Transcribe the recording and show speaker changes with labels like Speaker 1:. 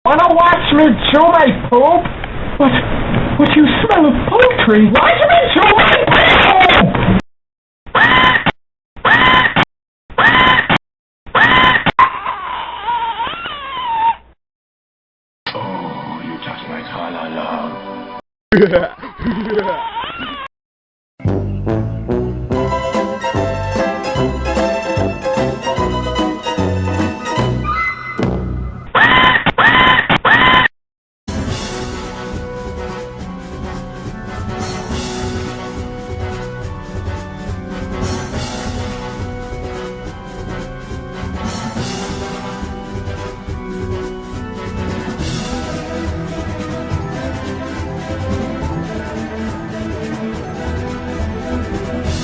Speaker 1: Wanna watch me chew my poop? But you smell of poultry. Watch me chew my poop!
Speaker 2: Oh, you touch my tra-la-la.